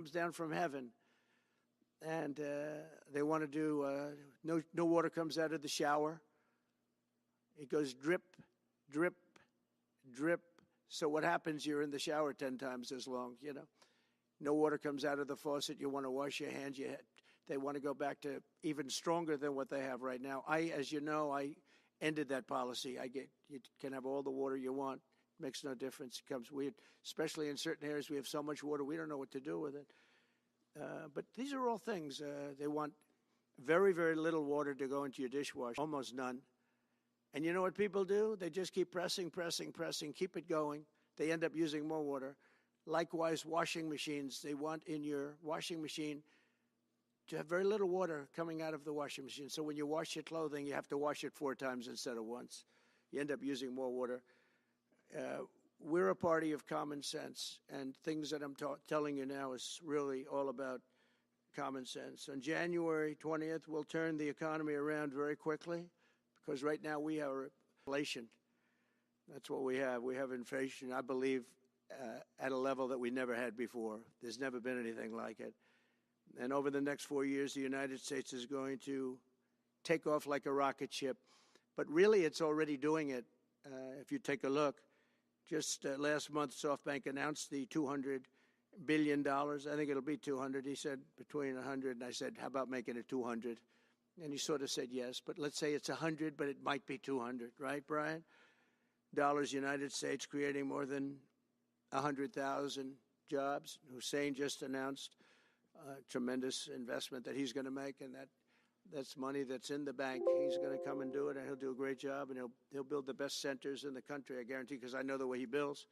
comes down from heaven, and they want to do no water comes out of the shower. It goes drip, drip, drip. So what happens? You're in the shower 10 times as long. No water comes out of the faucet. You want to wash your hands. They want to go back to even stronger than what they have right now. As you know, I ended that policy. You can have all the water you want. Makes no difference. It comes weird, especially in certain areas. We have so much water, we don't know what to do with it. But these are all things. They want very, very little water to go into your dishwasher, almost none. And you know what people do? They just keep pressing, keep it going. They end up using more water. Likewise, washing machines. They want in your washing machine to have very little water coming out of the washing machine. So when you wash your clothing, you have to wash it 4 times instead of once. You end up using more water. We're a party of common sense, and things that I'm telling you now is really all about common sense. On January 20th, we'll turn the economy around very quickly, because right now we have inflation. That's what we have. We have inflation, I believe, at a level that we never had before. There's never been anything like it. And over the next 4 years, the United States is going to take off like a rocket ship. But really, it's already doing it. If you take a look, just last month, SoftBank announced the $200 billion. I think it'll be 200. He said between 100, and I said, how about making it 200? And he sort of said yes, but let's say it's 100, but it might be 200, right, Brian? Dollars, United States, creating more than 100,000 jobs. Hussein just announced a tremendous investment that he's going to make, and that's money that's in the bank. He's going to come and do it, and he'll do a great job, and he'll build the best centers in the country, I guarantee, because I know the way he builds.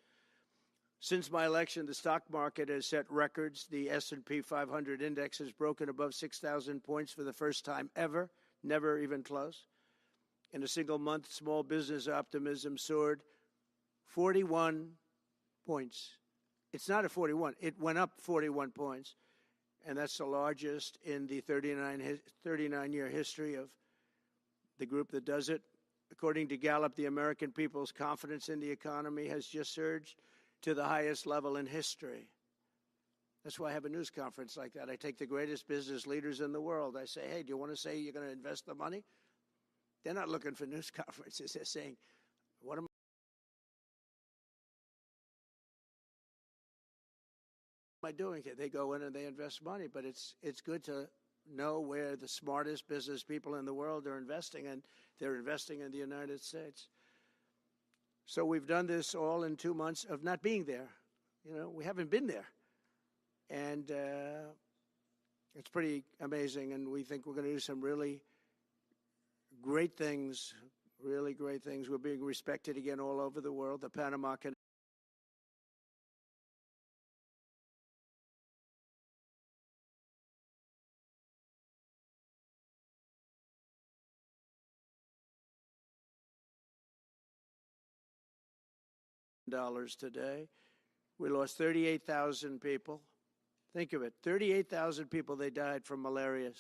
Since my election, the stock market has set records. The S&P 500 index has broken above 6,000 points for the first time ever, never even close. In a single month, small business optimism soared 41 points. It's not a 41. It went up 41 points. And that's the largest in the 39-year history of the group that does it. According to Gallup, the American people's confidence in the economy has just surged to the highest level in history. That's why I have a news conference like that. I take the greatest business leaders in the world. I say, hey, do you want to say you're going to invest the money? They're not looking for news conferences. They're saying, what am I doing here? They go in and they invest money, but it's good to know where the smartest business people in the world are investing, and they're investing in the United States. So we've done this all in 2 months of not being there. We haven't been there. And it's pretty amazing, and we think we're going to do some really great things, really great things. We're being respected again all over the world. The Panama Canal. Dollars today. We lost 38,000 people. Think of it, 38,000 people, they died from malaria.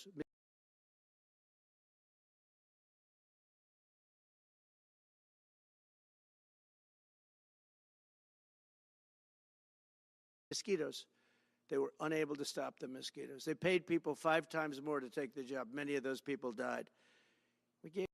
Mosquitoes. They were unable to stop the mosquitoes. They paid people 5 times more to take the job. Many of those people died. We gave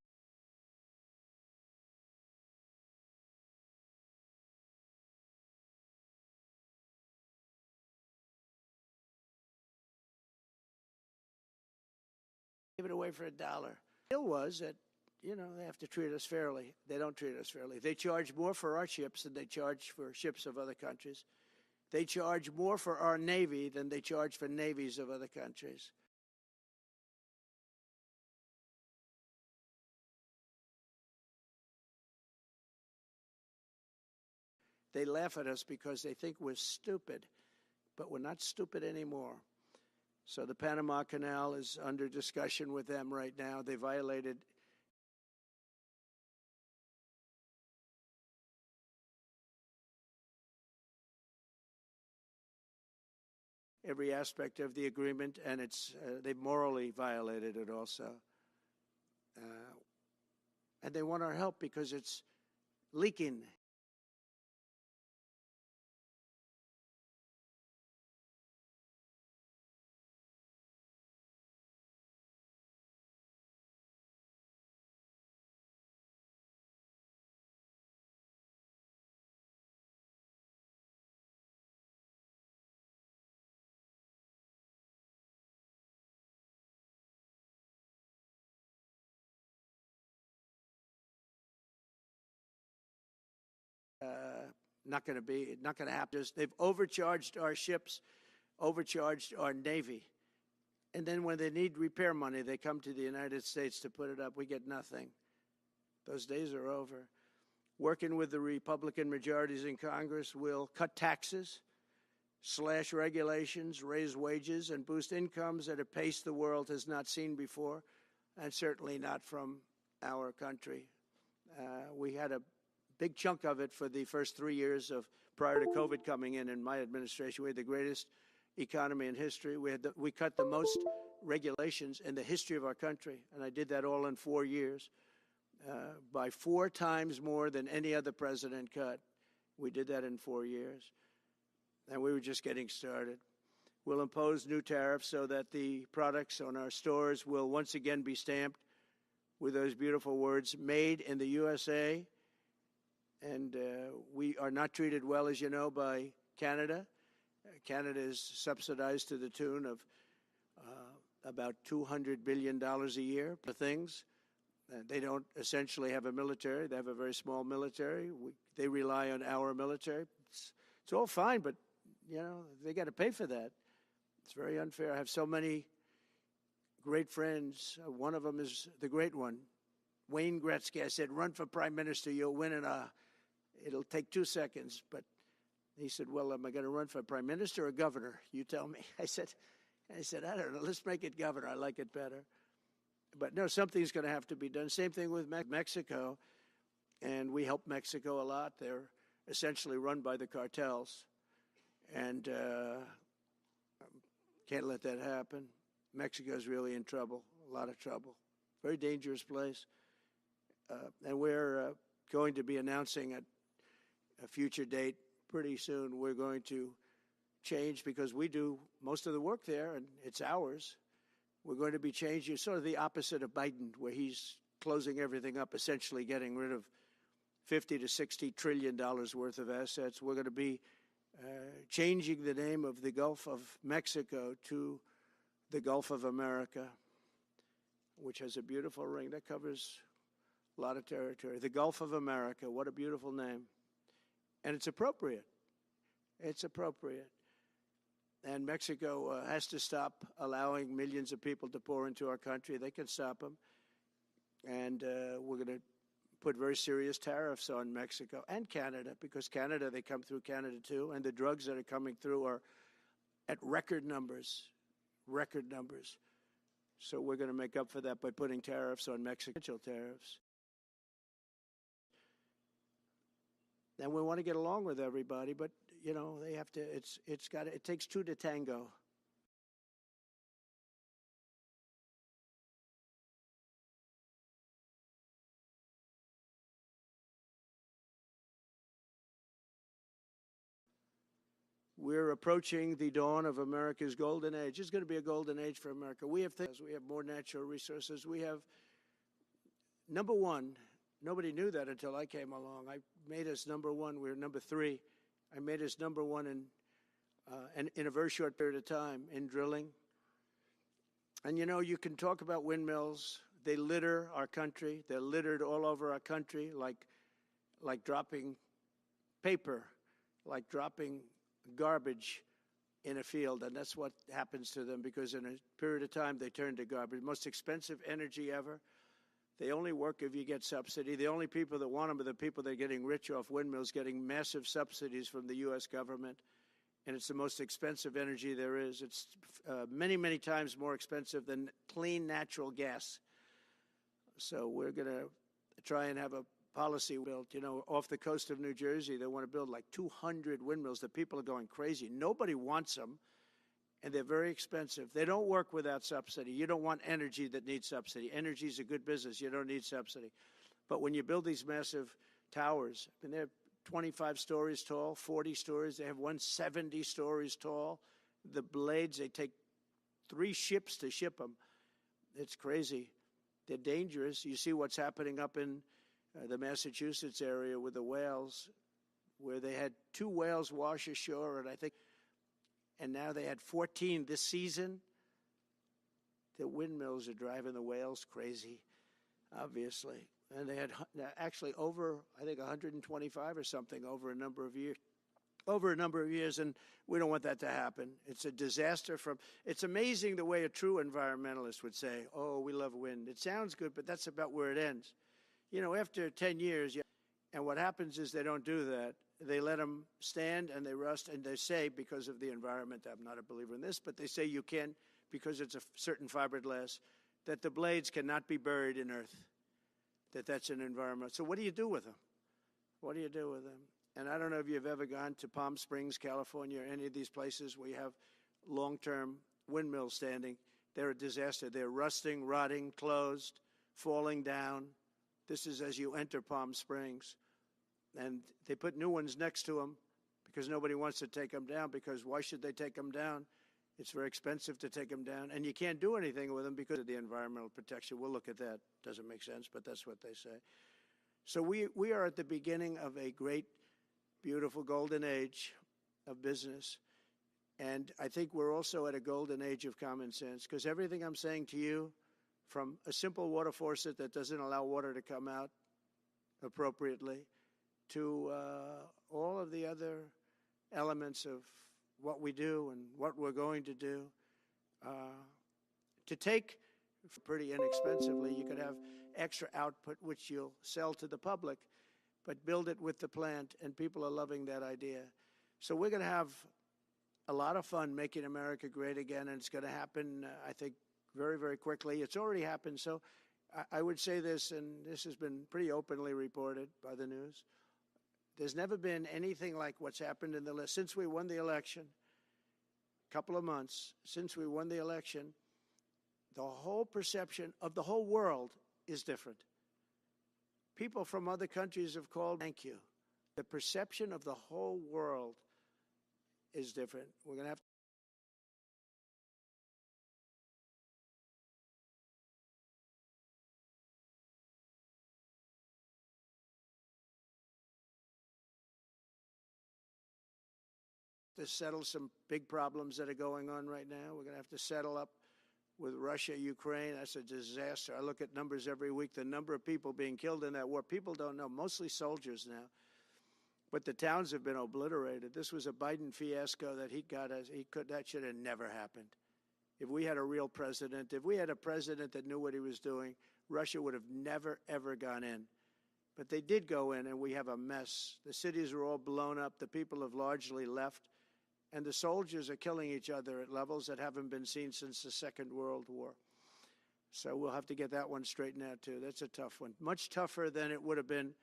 it away for $1. The deal was that, they have to treat us fairly. They don't treat us fairly. They charge more for our ships than they charge for ships of other countries. They charge more for our Navy than they charge for navies of other countries. They laugh at us because they think we're stupid, but we're not stupid anymore. So the Panama Canal is under discussion with them right now. They violated every aspect of the agreement, and they've morally violated it also. And they want our help because it's leaking. not going to happen. They've overcharged our ships, overcharged our Navy. And then when they need repair money, they come to the United States to put it up. We get nothing. Those days are over. Working with the Republican majorities in Congress, we'll cut taxes, slash regulations, raise wages, and boost incomes at a pace the world has not seen before, and certainly not from our country. We had a big chunk of it for the first 3 years prior to COVID coming in my administration. We had the greatest economy in history. We cut the most regulations in the history of our country, and I did that all in 4 years, by 4 times more than any other president cut. We did that in 4 years, and we were just getting started. We'll impose new tariffs so that the products on our stores will once again be stamped with those beautiful words, made in the USA. And we are not treated well, as you know, by Canada. Canada is subsidized to the tune of about $200 billion a year for things. They don't essentially have a military. They have a very small military. They rely on our military. It's all fine, but, you know, they got to pay for that. It's very unfair. I have so many great friends. One of them is the great one, Wayne Gretzky. I said, run for prime minister. You'll win it'll take 2 seconds. But he said, well, am I going to run for prime minister or governor? You tell me. I said, I don't know. Let's make it governor. I like it better. But no, something's going to have to be done. Same thing with Mexico. And we help Mexico a lot. They're essentially run by the cartels. And can't let that happen. Mexico's really in trouble, a lot of trouble. Very dangerous place. And we're going to be announcing a future date pretty soon. We're going to change, because we do most of the work there, and it's ours. We're going to be changing, sort of the opposite of Biden, where he's closing everything up, essentially getting rid of $50 to $60 trillion worth of assets. We're going to be changing the name of the Gulf of Mexico to the Gulf of America, which has a beautiful ring that covers a lot of territory. The Gulf of America, what a beautiful name. And it's appropriate. It's appropriate. And Mexico has to stop allowing millions of people to pour into our country. They can stop them. And we're going to put very serious tariffs on Mexico and Canada, because Canada, they come through Canada too. And the drugs that are coming through are at record numbers. Record numbers. So we're going to make up for that by putting tariffs on Mexico, tariffs. And we want to get along with everybody, but, you know, they have to, it takes two to tango. We're approaching the dawn of America's golden age. It's going to be a golden age for America. We have things. We have more natural resources. We have, number one, nobody knew that until I came along. I made us number one. We were number 3. I made us number 1 in a very short period of time in drilling. And, you know, you can talk about windmills. They litter our country. They're littered all over our country, like dropping paper, like dropping garbage in a field. And that's what happens to them, because in a period of time they turn to garbage. Most expensive energy ever. They only work if you get subsidy. The only people that want them are the people that are getting rich off windmills, getting massive subsidies from the U.S. government. And it's the most expensive energy there is. It's many, many times more expensive than clean natural gas. So we're going to try and have a policy built. You know, off the coast of New Jersey, they want to build like 200 windmills. The people are going crazy. Nobody wants them, and they're very expensive. They don't work without subsidy. You don't want energy that needs subsidy. Energy is a good business. You don't need subsidy. But when you build these massive towers, I mean, they're 25 stories tall, 40 stories. They have 170 stories tall. The blades, they take 3 ships to ship them. It's crazy. They're dangerous. You see what's happening up in the Massachusetts area with the whales, where they had 2 whales wash ashore, and now they had 14 this season. The windmills are driving the whales crazy, obviously. and they had actually over, I think, 125 or something over a number of years, and we don't want that to happen. It's a disaster. It's amazing the way a true environmentalist would say, oh, we love wind. It sounds good, but that's about where it ends. You know, after 10 years, and what happens is they don't do that. They let them stand and they rust, and they say, because of the environment, I'm not a believer in this, but they say you can, because it's a certain fiberglass, that the blades cannot be buried in earth, that's an environment. So what do you do with them? What do you do with them? And I don't know if you've ever gone to Palm Springs, California, or any of these places where you have long-term windmills standing. They're a disaster. They're rusting, rotting, closed, falling down. This is as you enter Palm Springs. And they put new ones next to them because nobody wants to take them down, because why should they take them down? It's very expensive to take them down, and you can't do anything with them because of the environmental protection. We'll look at that. Doesn't make sense, but that's what they say. So we are at the beginning of a great, beautiful golden age of business, and I think we're also at a golden age of common sense, because everything I'm saying to you, from a simple water faucet that doesn't allow water to come out appropriately, to all of the other elements of what we do and what we're going to do, to take pretty inexpensively. You could have extra output, which you'll sell to the public, but build it with the plant, and people are loving that idea. So we're going to have a lot of fun making America great again, and it's going to happen, I think, very, very quickly. It's already happened. So I would say this, and this has been pretty openly reported by the news. There's never been anything like what's happened in the list since we won the election. A couple of months since we won the election, the whole perception of the whole world is different. People from other countries have called, thank you. The perception of the whole world is different. We're going to have to settle some big problems that are going on right now. We're going to have to settle up with Russia, Ukraine. That's a disaster. I look at numbers every week, the number of people being killed in that war. People don't know, mostly soldiers now. But the towns have been obliterated. This was a Biden fiasco that that should have never happened. If we had a real president, if we had a president that knew what he was doing, Russia would have never, ever gone in. But they did go in, and we have a mess. The cities are all blown up. The people have largely left. And the soldiers are killing each other at levels that haven't been seen since the Second World War. So we'll have to get that one straightened out, too. That's a tough one. Much tougher than it would have been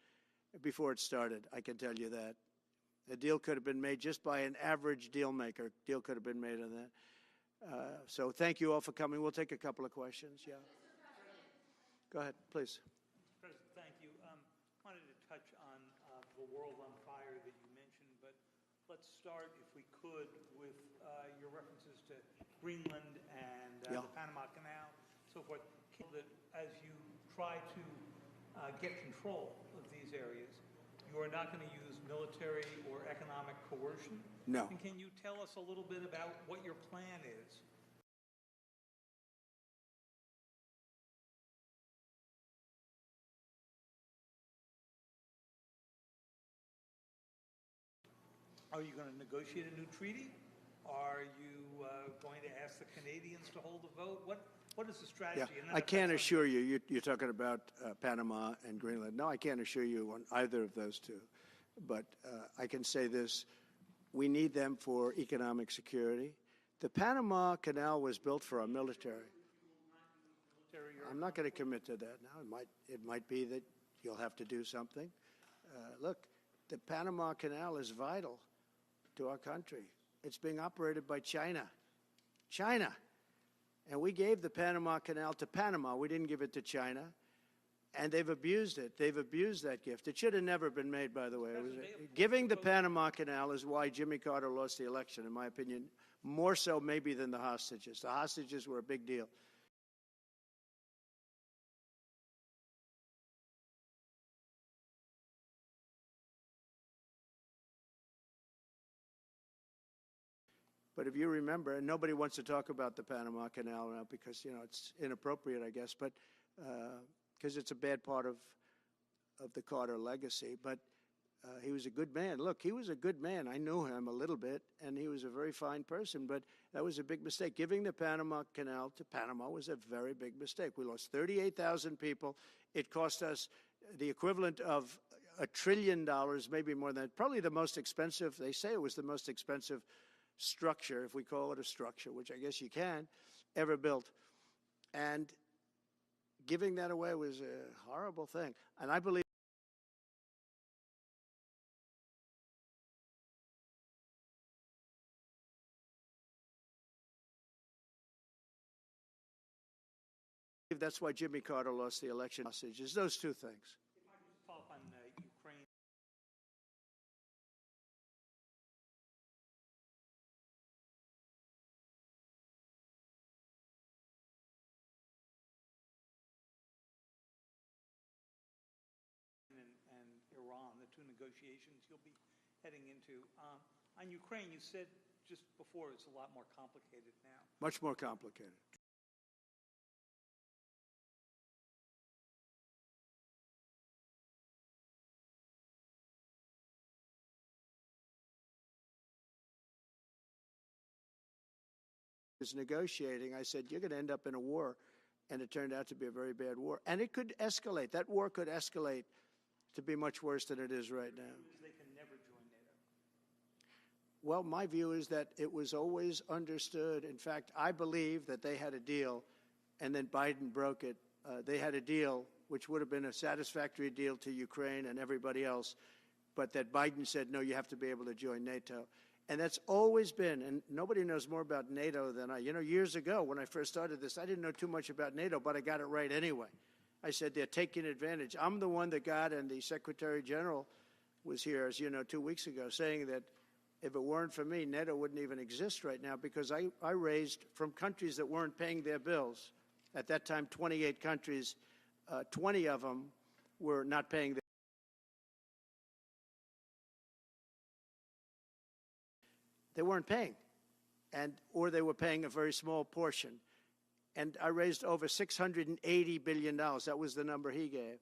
before it started, I can tell you that. A deal could have been made just by an average deal maker. Deal could have been made on that. So thank you all for coming. We'll take a couple of questions. Yeah. Go ahead, please. President, thank you. Wanted to touch on the world on fire that you mentioned, but let's start, if we could, with your references to Greenland and the Panama Canal, so forth. That as you try to get control of these areas, you are not going to use military or economic coercion? No. And can you tell us a little bit about what your plan is? Are you going to negotiate a new treaty? Are you going to ask the Canadians to hold a vote? What is the strategy? Yeah, I can't assure you, you're talking about Panama and Greenland. No, I can't assure you on either of those two. But I can say this, we need them for economic security. The Panama Canal was built for our military. I'm not going to commit to that now. It might be that you'll have to do something. Look, the Panama Canal is vital to our country. It's being operated by China. China. And we gave the Panama Canal to Panama. We didn't give it to China. And they've abused it. They've abused that gift. It should have never been made, by the way. Giving the Panama Canal is why Jimmy Carter lost the election, in my opinion, more so maybe than the hostages. The hostages were a big deal. But if you remember, and nobody wants to talk about the Panama Canal now because, it's inappropriate, I guess, but because it's a bad part of of the Carter legacy, but he was a good man. Look, he was a good man. I knew him a little bit, and he was a very fine person, but that was a big mistake. Giving the Panama Canal to Panama was a very big mistake. We lost 38,000 people. It cost us the equivalent of $1 trillion, maybe more than that. Probably the most expensive, they say it was the most expensive structure, if we call it a structure, which I guess you can, ever built. And giving that away was a horrible thing. And I believe that's why Jimmy Carter lost the election. It's those two things. If I could follow up on Ukraine. And Iran, the two negotiations you'll be heading into. On Ukraine, you said just before it's a lot more complicated now. Much more complicated. Was negotiating, I said, you're going to end up in a war. And it turned out to be a very bad war. And it could escalate. That war could escalate to be much worse than it is right now. They can never join NATO. Well, my view is that it was always understood. In fact, I believe that they had a deal, and then Biden broke it. They had a deal, which would have been a satisfactory deal to Ukraine and everybody else, but that Biden said, no, you have to be able to join NATO. And that's always been, and nobody knows more about NATO than I. You know, years ago when I first started this, I didn't know too much about NATO, but I got it right anyway. I said they're taking advantage. I'm the one that got, and the Secretary General was here, as you know, 2 weeks ago, saying that if it weren't for me, NATO wouldn't even exist right now, because I raised from countries that weren't paying their bills. At that time, 28 countries, 20 of them were not paying their They weren't paying, or they were paying a very small portion. And I raised over $680 billion. That was the number he gave,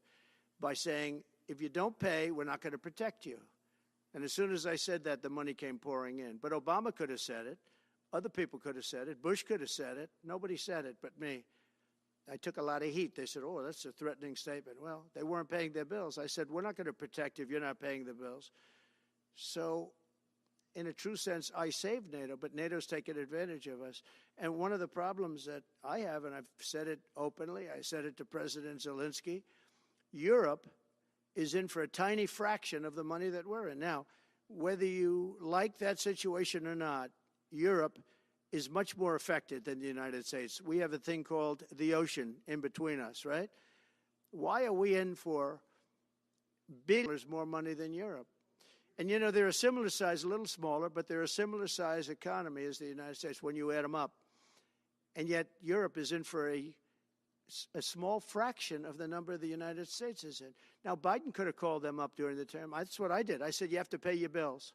by saying, if you don't pay, we're not going to protect you. And as soon as I said that, the money came pouring in. But Obama could have said it. Other people could have said it. Bush could have said it. Nobody said it but me. I took a lot of heat. They said, oh, that's a threatening statement. Well, they weren't paying their bills. I said, we're not going to protect you if you're not paying the bills. So in a true sense, I saved NATO, but NATO's taken advantage of us. And one of the problems that I have, and I've said it openly, I said it to President Zelensky, Europe is in for a tiny fraction of the money that we're in. Now, whether you like that situation or not, Europe is much more affected than the United States. We have a thing called the ocean in between us, right? Why are we in for billions more money than Europe? And, you know, they're a similar size, a little smaller, but they're a similar size economy as the United States when you add them up. And yet Europe is in for a small fraction of the number the United States is in. Now, Biden could have called them up during the term. That's what I did. I said, you have to pay your bills.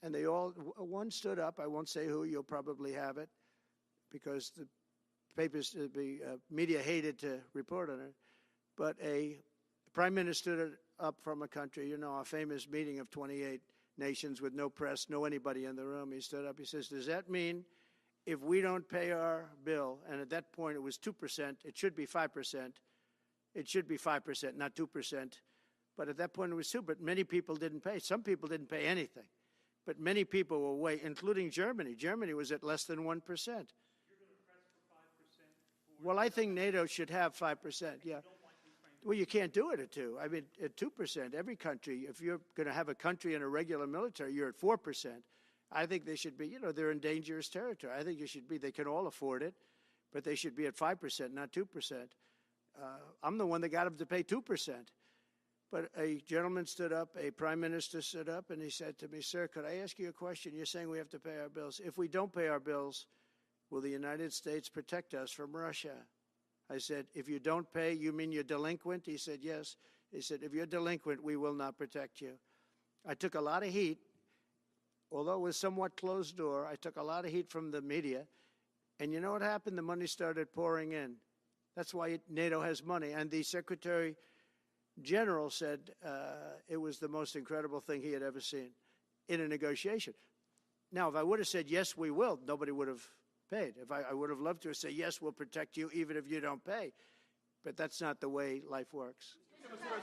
And they all, one stood up. I won't say who. You'll probably have it because the papers, the media hated to report on it. But a prime minister stood up from a country, you know, our famous meeting of 28 nations with no press, no anybody in the room. He stood up. He says, does that mean if we don't pay our bill, and at that point it was 2%, it should be 5%. It should be 5%, not 2%. But at that point it was 2%. But many people didn't pay. Some people didn't pay anything. But many people were way, including Germany. Germany was at less than 1%. You're going to press for 5%? Well, I think NATO should have 5%, yeah. Well, you can't do it at 2%. I mean, at 2%, every country, if you're going to have a country in a regular military, you're at 4%. I think they should be, you know, they're in dangerous territory. I think you should be, they can all afford it, but they should be at 5%, not 2%. I'm the one that got them to pay 2%. But a gentleman stood up, a prime minister stood up, and he said to me, sir, could I ask you a question? You're saying we have to pay our bills. If we don't pay our bills, will the United States protect us from Russia? I said, if you don't pay, you mean you're delinquent? He said, yes. He said, if you're delinquent, we will not protect you. I took a lot of heat. Although it was somewhat closed door, I took a lot of heat from the media. And you know what happened? The money started pouring in. That's why NATO has money. And the Secretary general said it was the most incredible thing he had ever seen in a negotiation. Now, if I would have said, yes, we will, nobody would have paid. If I would have loved to say, yes, we'll protect you even if you don't pay. But that's not the way life works. Mr. President,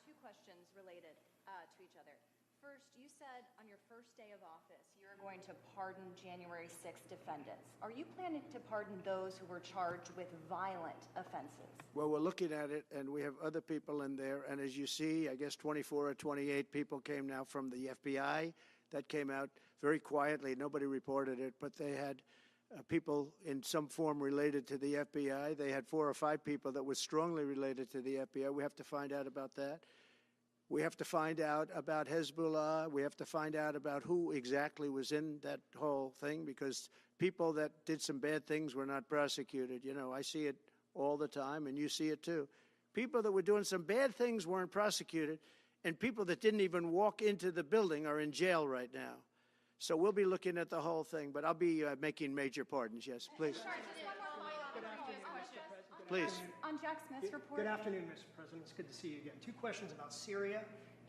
two questions related to each other. First, you said on your first day of office you're going to pardon January 6th defendants. Are you planning to pardon those who were charged with violent offenses? Well, we're looking at it, and we have other people in there. And as you see, I guess 24 or 28 people came now from the FBI. That came out very quietly. Nobody reported it, but they had people in some form related to the FBI. They had 4 or 5 people that were strongly related to the FBI. We have to find out about that. We have to find out about Hezbollah. We have to find out about who exactly was in that whole thing, because people that did some bad things were not prosecuted. You know, I see it all the time, and you see it too. People that were doing some bad things weren't prosecuted, and people that didn't even walk into the building are in jail right now. So we'll be looking at the whole thing, but I'll be making major pardons. Yes, please. Please. On Jack Smith's report. Good afternoon, Mr. President. It's good to see you again. 2 questions about Syria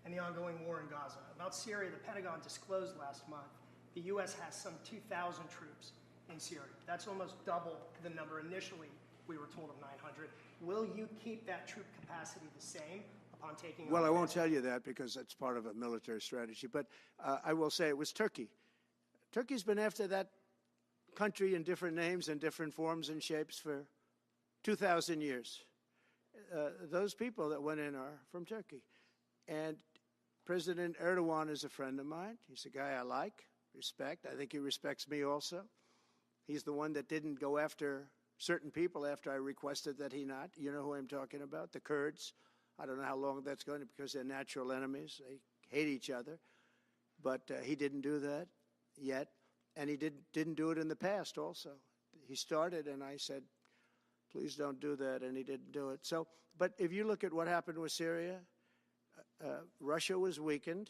and the ongoing war in Gaza. About Syria, the Pentagon disclosed last month the U.S. has some 2,000 troops in Syria. That's almost double the number initially we were told of 900. Will you keep that troop capacity the same upon taking over? Well, I won't tell you that because that's part of a military strategy, but I will say it was Turkey. Turkey's been after that country in different names and different forms and shapes for 2,000 years. Those people that went in are from Turkey. And President Erdogan is a friend of mine. He's a guy I like, respect. I think he respects me also. He's the one that didn't go after certain people after I requested that he not. You know who I'm talking about, the Kurds. I don't know how long that's going to, because they're natural enemies. They hate each other. But he didn't do that yet. And he didn't do it in the past also. He started, and I said, please don't do that, and he didn't do it. So, but if you look at what happened with Syria, Russia was weakened.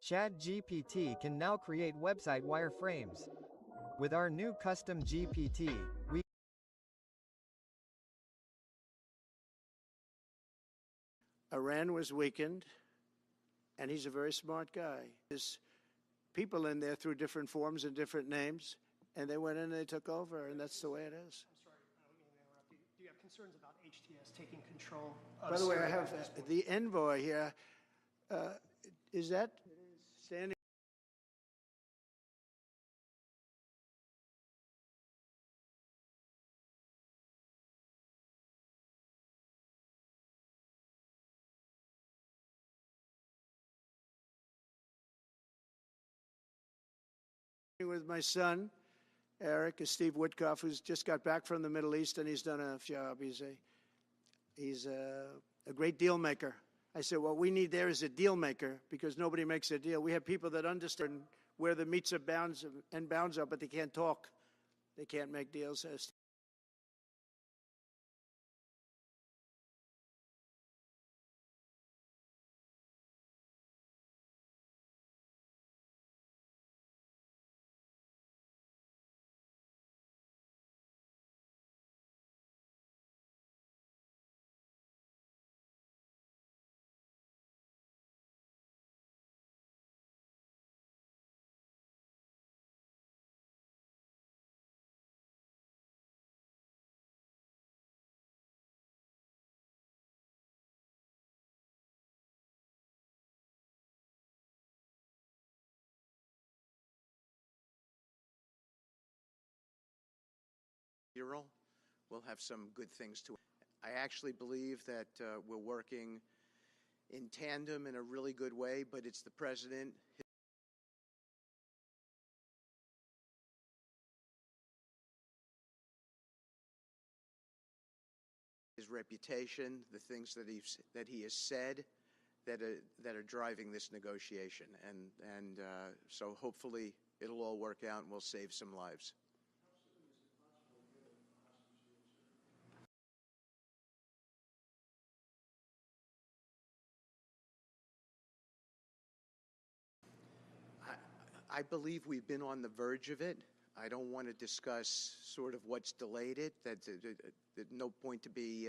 ChatGPT can now create website wireframes. With our new custom GPT, we Iran was weakened, and he's a very smart guy. There's people in there through different forms and different names, and they went in and they took over, and that's the way it is. I'm sorry, I don't mean to interrupt you. Do you have concerns about HTS taking control of By the way, I Syria have at this point? the envoy here. Is that standing? With my son, Eric, is Steve Woodcoff, who's just got back from the Middle East, and he's done a job. He's a great deal maker. I said, what we need there is a deal maker, because nobody makes a deal. We have people that understand where the meets and bounds are, but they can't talk. They can't make deals. We'll have some good things to. I actually believe that we're working in tandem in a really good way, but it's the president, his reputation, the things that he has said that are driving this negotiation, and so hopefully it'll all work out and we'll save some lives. I believe we've been on the verge of it. I don't want to discuss sort of what's delayed it. There's no point to be